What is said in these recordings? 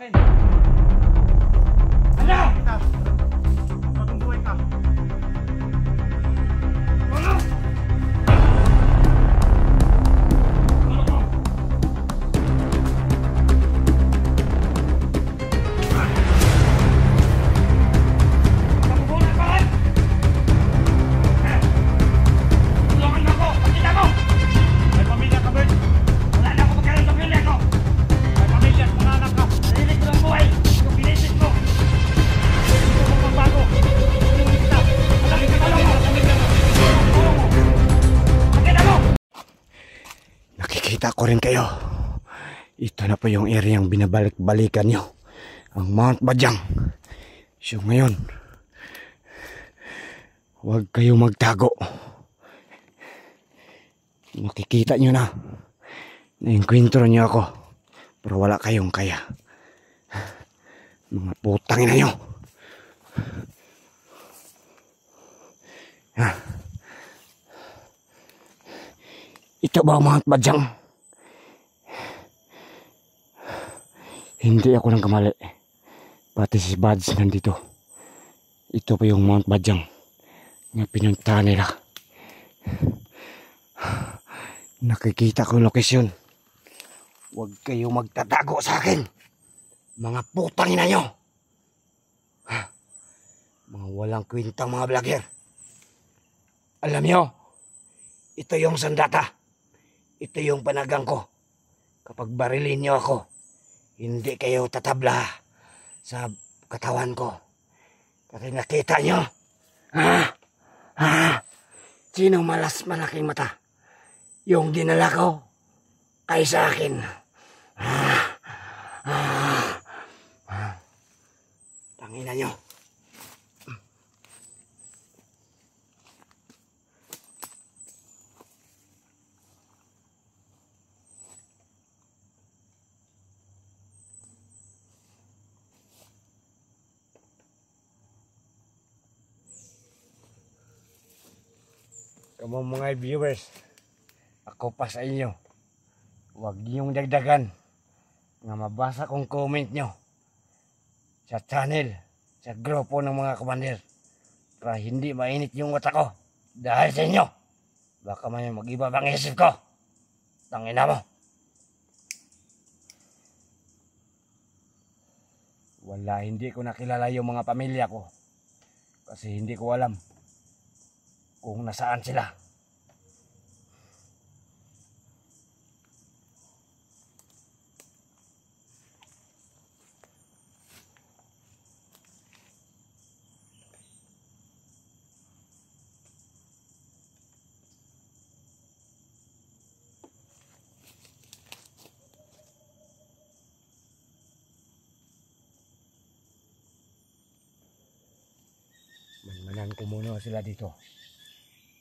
akin. Ano? Magbubuhay ka. Ano? Nakikita ko rin kayo. Ito na po yung areang binabalik-balikan nyo. Ang Mount Badyang. So ngayon, huwag kayo magtago. Makikita nyo na. Na-enkwentro nyo ako. Pero wala kayong kaya. Mga putang ina nyo. Ito ba ang Mount Badyang? Hindi ako nang kamali. Pati si Bads nandito. Ito pa yung Mount Badyang na pinuntahan nila. Nakikita ko yung lokasyon. Huwag kayo magtatago sa akin. Mga putang ina nyo. Mga walang kwintang mga vlogger. Alam nyo, ito yung sandata. Ito yung panagang ko. Kapag barilin nyo ako, hindi kayo tatabla sa katawan ko. Kasi nakita nyo? Sino malas malaking mata? Yung dinala ko ay sa akin. Tangina nyo. Kamu mga viewers, ako pa sa inyo. Huwag niyong dagdagan nga mabasa kong comment nyo sa channel, sa grupo ng mga commander para hindi mainit yung mata ko dahil sa inyo. Baka may mag-iba bang isip ko. Tangina mo. Wala, hindi ko nakilala yung mga pamilya ko kasi hindi ko alam kung nasaan sila. Manmanan ko muna sila dito.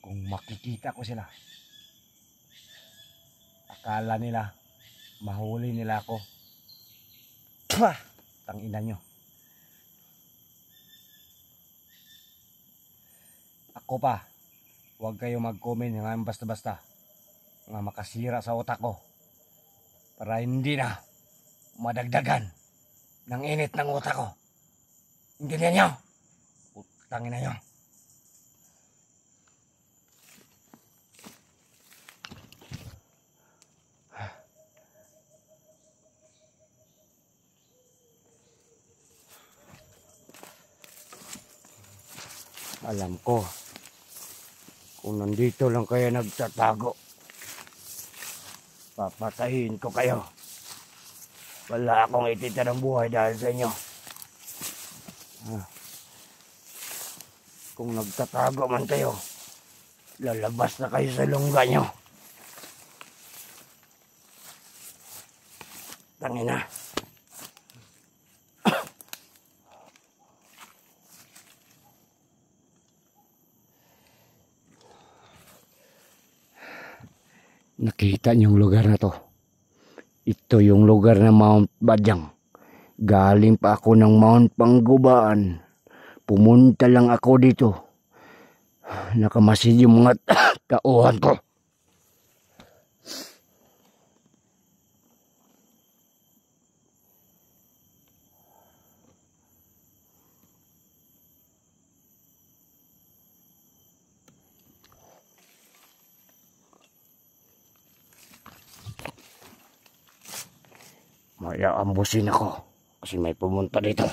Kung makikita ko sila, akala nila mahuli nila ako. Tangina nyo. Ako pa, huwag kayo mag-comment nga basta-basta nga makasira sa utak ko para hindi na madagdagan ng init ng utak ko. Intindihan nyo? Tangina nyo. Alam ko, kung nandito lang kayo nagtatago, papatayin ko kayo. Wala akong ititirang buhay dahil sa inyo. Kung nagtatago man kayo, lalabas na kayo sa lungga nyo. Tangina. Nakita niyo yung lugar na to. Ito yung lugar ng Mount Badyang. Galing pa ako ng Mount Panggubaan. Pumunta lang ako dito. Nakamasid yung mga tauhan ko. May aambusin ako kasi may pumunta dito.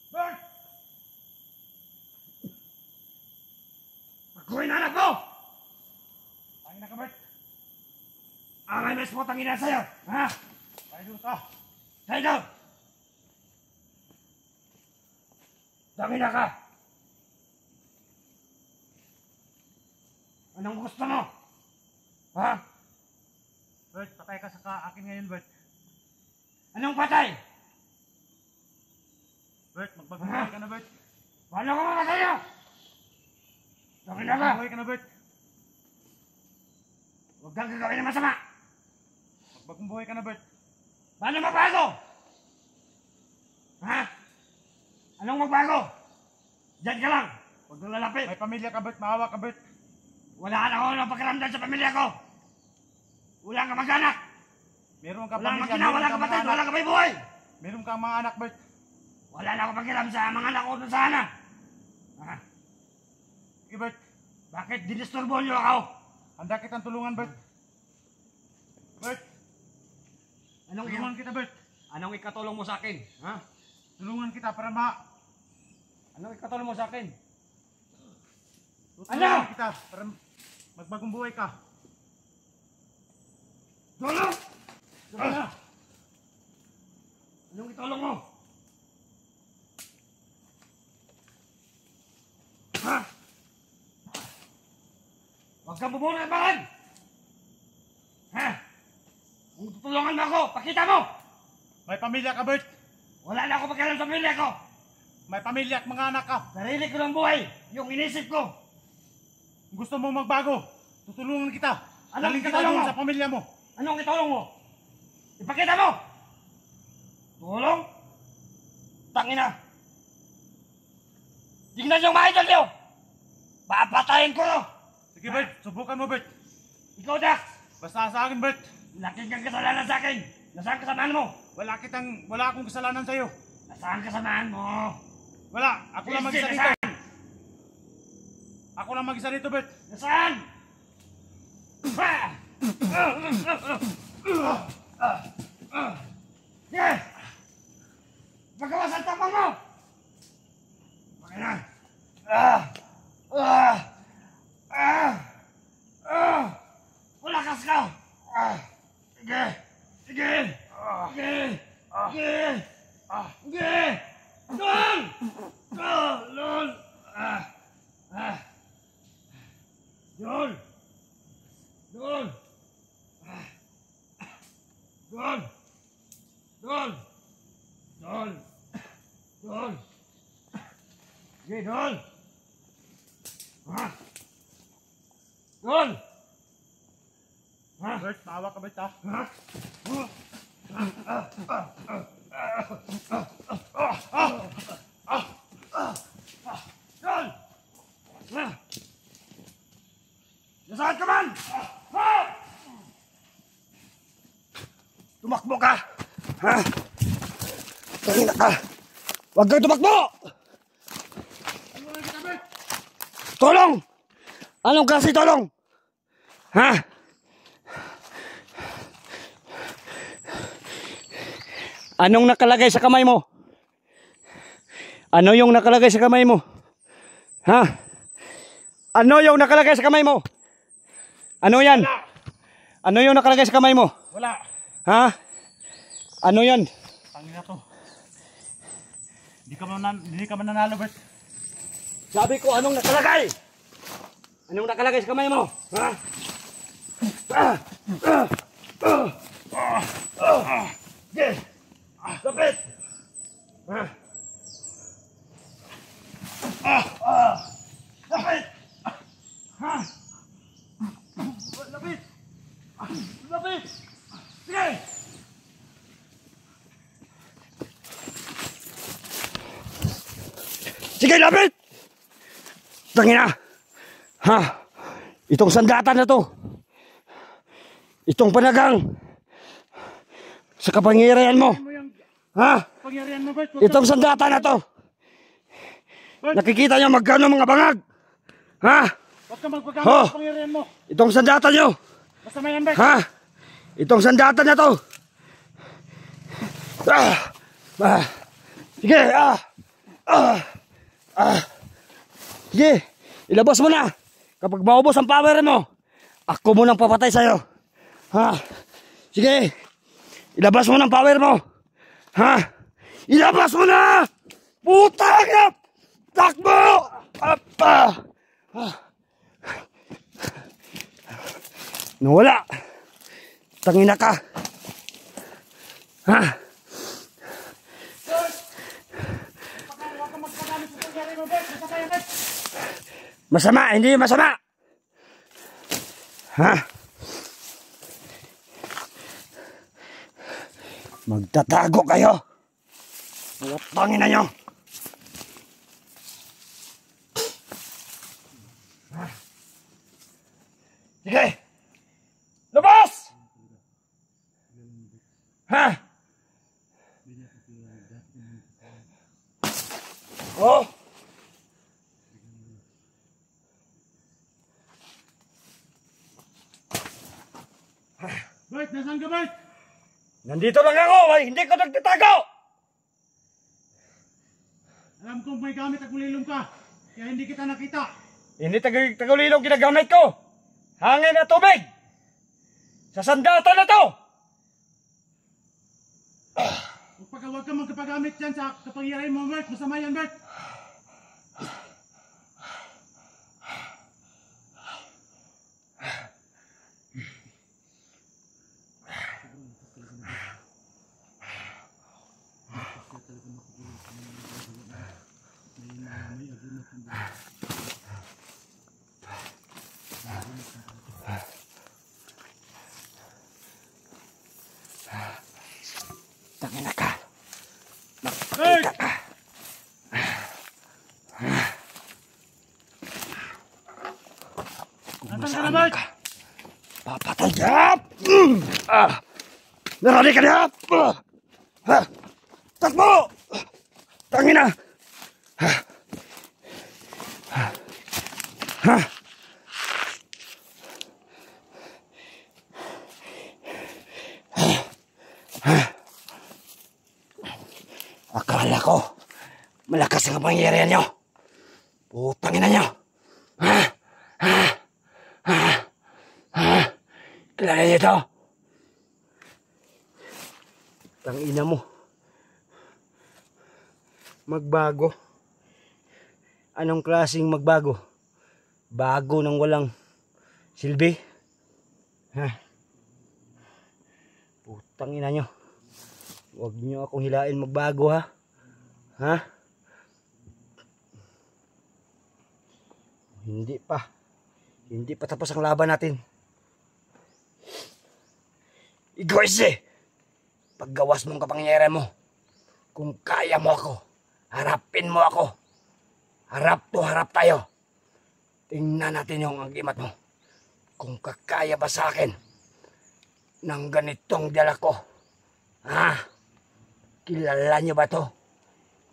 Bert! Pagkuhin anak mo! Tangin na ka, Bert. Ang MS mo tangina sa'yo! Ha? Tayo dito ka. Tayo daw! Tangina ka! Anong gusto mo? Ha? Bert, patay ka sa akin ngayon, Bert. Anong patay? Bert, magbagbuhay ka na, Bert. Paano ko mamatay nyo? Tangina ka! Magbagbuhay ka na, Bert. Huwag kang gagawin ng masama! Magbagbuhay ka na, Bert. Paano magbago? Ha? Anong magbago? Diyan ka lang! Huwag kang lalapit! May pamilya ka, Bert. Maawa ka, Bert. Wala na ako ng pakiramdam sa pamilya ko! Wala kang mag-anak! Meron ka Wala kang pamilya, makina, wala kang patid, wala kang may buhay! Meron kang mga anak, Bert. Wala na akong pakiram sa mga anak ko doon sana! Ha? Sige, Bert. Bakit dinisturbo niyo ako? Handa kitang tulungan, Bert. Bert, Anong tulungan kita, Bert. Anong ikatulong mo sa akin? Ha? Tulungan kita para Anong ikatulong mo sa akin? tutulungan kita para magbagong buhay ka. Tulong! Tulong! Anong itulong mo? Ha? Huwag kang bumuna ng bahan! Ha? Kung tutulungan mo ako, pakita mo! May pamilya ka, Bert. Wala na ako pakialam sa pamilya ko! May pamilya at mga anak ka. Sarili ko ng buhay! Yung inisip ko! Kung gusto mo magbago, tutulungan kita. Anong Daling kita itulong doon mo? sa pamilya mo. Anong itulong mo? Ipakita mo! Tulong? Tangina! Tignan yung mga idol niyo! Papatayin ko! Sige, Bert. Subukan mo, Bert. Ikaw, Dax! Basta sa akin, Bert. Laki kang kasalanan sa akin! Nasaan kasamahan mo? Wala akong kasalanan sa'yo. Nasaan kasamahan mo? Wala. Ako lang mag-isa dito. Nasaan? Ako lang mag-isa dito, Bert. Nasaan? Yeah! Magawas ang tapang mo! Bakit na? Ulakas ka! Sige! Sige! Sige! Sige! Sige! Doon! Doon! Doon! Doon! Doon! Doon! Doon! Doon! Sige, doon! Doon! Bert, maawa ka, Bert, ha? Doon! Nasaan ka man? Tumakbo ka! Ha? Tangina ka! Huwag kang tumakbo! Tulungan kita, Bert. Tulong! Anong klase tulong? Ha? Anong nakalagay sa kamay mo? Ano yung nakalagay sa kamay mo? Ha? Ano yung nakalagay sa kamay mo? Ano yan? Wala. Ano yung nakalagay sa kamay mo? Wala. Ha? Ano yan? Tangin na to. Hindi ka mananalo, Bert. Sabi ko, anong nakalagay? Anong nakalagay sa kamay mo? Ha? Sige! Lapit! Ha? Lapit! Ha? Lapit! Lapit! Sige! Sige, lapit! Tangina! Ha? Itong sandatan na to. Itong panagang. Sa kapangyarihan mo. Ha? Pangyarihan mo, Bert. Itong sandatan na to. Nakikita niyo magkano mga bangag? Ha? Huwag ka magpagamit sa pangyarihan mo. Itong sandatan niyo. Masama yan, Bert. Ha? Itong sandatan na to. Sige, sige, ilabas mo na. Kapag maubos ang power mo, ako munang papatay sa'yo. Ha? Sige, ilabas mo ng power mo. Ha? Ilabas mo na! Putang na! Takbo! Nawala. Tangina ka. Ha? Huwag ka magpagamit sa pangyarihan mo, Bert. Masama yan, Bert. Masama, hindi masama. Ha? Magtatago kayo. Putangin na nyo. Sige. Labas! Ha? Oh! Bert, nasaan ka, Bert? Nandito lang ako, ay hindi ko nagtatago! Alam kong may gamit at kulilong ka, kaya hindi kita nakita. Hindi tagulilong ginagamit ko. Hangin at tubig. Sa sandata na to. Huwag ka magpagamit dyan sa kapangyarihan mo, Bert. Masama yan, Bert. Tangina ka. Bert! Nasaan ka na, Bert? Papatay ka! Narani ka na! Takbo! Tangina! Akala ko malakas ang kapangyarihan nyo. Putangin na nyo. Kilala niyo ito? Tangina mo. Magbago. Anong klaseng magbago? Bago nang walang silbi? Putangina nyo. Huwag niyo akong hilain magbago, ha? Ha? Hindi pa. Hindi pa tapos ang laban natin. Igorse! Paggawas mong kapangyarihan mo, kung kaya mo ako, harapin mo ako. Harap to harap tayo. Tingnan natin yung agimat mo. Kung kakaya ba sa akin ng ganitong dala ko. Ha? Kilala niyo ba to?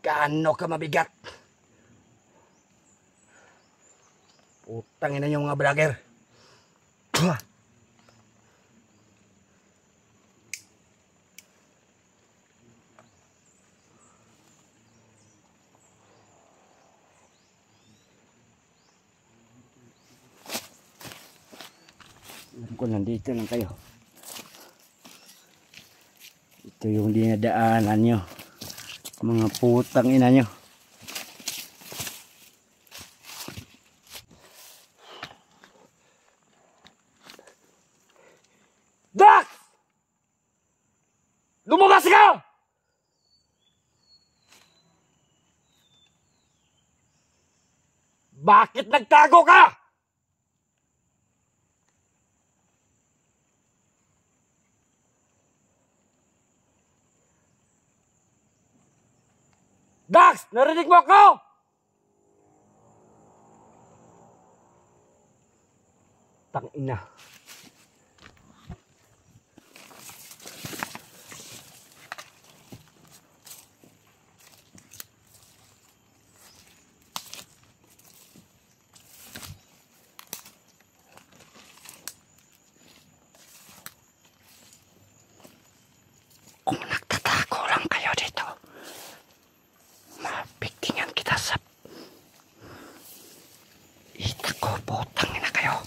Gaano ka mabigat? Putangin na yung mga vlogger. Alam ko nandito lang kayo. Ito yung dinadaanan nyo. Mga putang ina nyo. Dax! Lumabas ka! Bakit nagtago ka? Dax! Narinig mo ako? Putang ina. Kung nagtatago lang kayo dito, mabigtingan kita sa ita ko, putang ina kayo.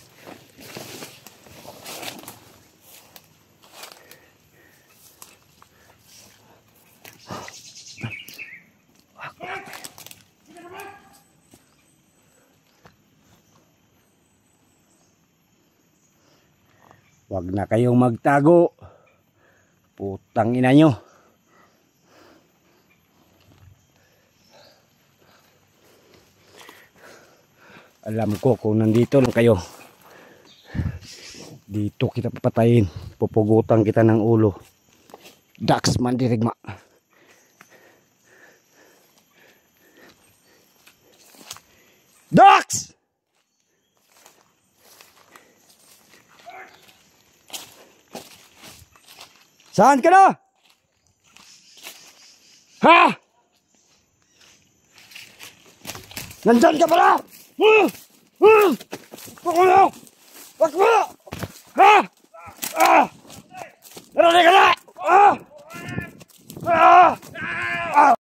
Wag na kayong magtago. Putang ina nyo. Alam ko kung nandito lang kayo, dito kita papatayin. Pupugutan kita ng ulo. Dax mandirigma. Dax! Saan ka na? Ha? Nandyan ka pala? Wag mo na! Wag mo na! Ha? Narinig ka na!